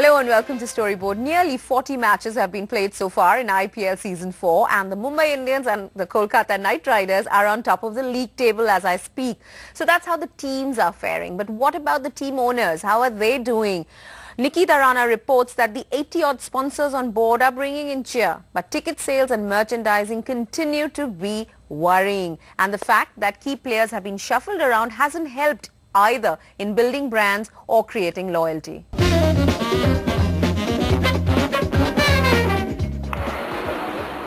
Hello and welcome to Storyboard. Nearly 40 matches have been played so far in IPL Season 4 and the Mumbai Indians and the Kolkata Knight Riders are on top of the league table as I speak. So that's how the teams are faring. But what about the team owners? How are they doing? Nikita Rana reports that the 80-odd sponsors on board are bringing in cheer. But ticket sales and merchandising continue to be worrying. And the fact that key players have been shuffled around hasn't helped either in building brands or creating loyalty.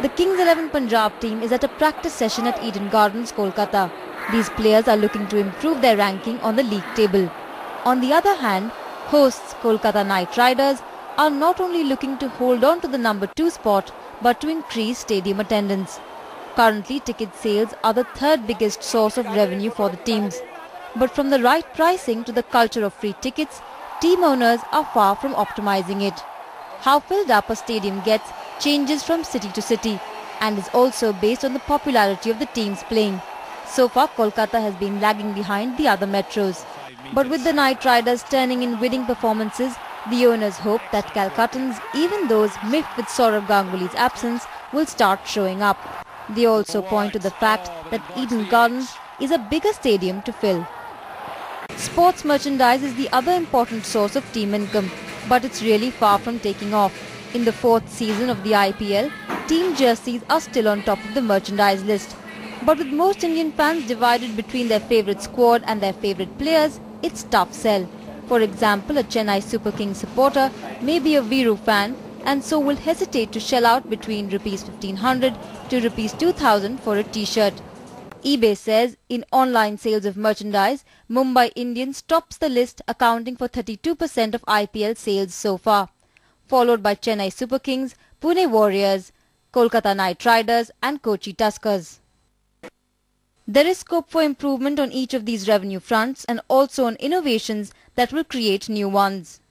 The Kings 11 Punjab team is at a practice session at Eden Gardens, Kolkata. These players are looking to improve their ranking on the league table. On the other hand, hosts Kolkata Knight Riders are not only looking to hold on to the number 2 spot but to increase stadium attendance. Currently, ticket sales are the third biggest source of revenue for the teams. But from the right pricing to the culture of free tickets, team owners are far from optimizing it. How filled up a stadium gets changes from city to city and is also based on the popularity of the teams playing. So far, Kolkata has been lagging behind the other metros. But with the Knight Riders turning in winning performances, the owners hope that Calcuttans, even those miffed with Sourav Ganguly's absence, will start showing up. They also point to the fact that Eden Gardens is a bigger stadium to fill. Sports merchandise is the other important source of team income, but it's really far from taking off. In the 4th season of the IPL, team jerseys are still on top of the merchandise list. But with most Indian fans divided between their favourite squad and their favourite players, it's tough sell. For example, a Chennai Super Kings supporter may be a Viru fan and so will hesitate to shell out between Rs 1500 to Rs 2000 for a t-shirt. eBay says in online sales of merchandise, Mumbai Indians tops the list, accounting for 32% of IPL sales so far, followed by Chennai Super Kings, Pune Warriors, Kolkata Knight Riders and Kochi Tuskers. There is scope for improvement on each of these revenue fronts and also on innovations that will create new ones.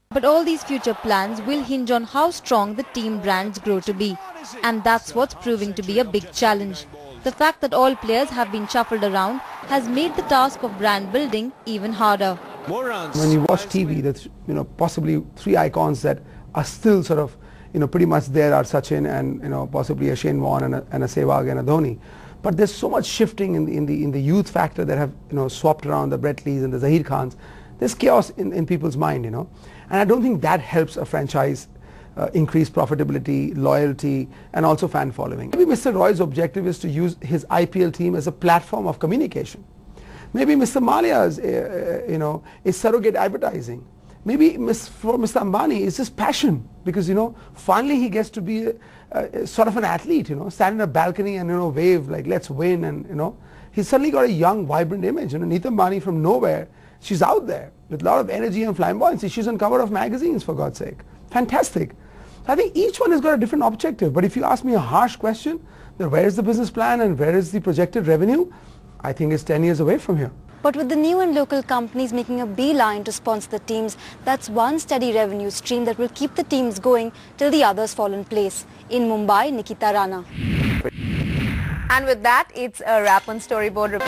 But all these future plans will hinge on how strong the team brands grow to be, and that's what's proving to be a big challenge. The fact that all players have been shuffled around has made the task of brand building even harder. When you watch TV, there's possibly 3 icons that are still sort of pretty much there are Sachin and possibly a Shane Warne and a Sehwag and a Dhoni. But there's so much shifting in the youth factor that have swapped around the Brett Lees and the Zaheer Khans. There's chaos in people's mind, and I don't think that helps a franchise increase profitability, loyalty and also fan following. Maybe Mr. Roy's objective is to use his IPL team as a platform of communication. Maybe Mr. Malia's is surrogate advertising. Maybe for Mr. Ambani it's just passion because finally he gets to be sort of an athlete, stand in a balcony and wave like let's win, and he's suddenly got a young vibrant image. Neeta Ambani from nowhere, she's out there with a lot of energy and flamboyancy. She's on cover of magazines, for God's sake. Fantastic. I think each one has got a different objective, but if you ask me a harsh question, then where is the business plan and where is the projected revenue? I think it's 10 years away from here. But with the new and local companies making a beeline to sponsor the teams, that's one steady revenue stream that will keep the teams going till the others fall in place. In Mumbai, Nikita Rana. And with that, it's a wrap on Storyboard.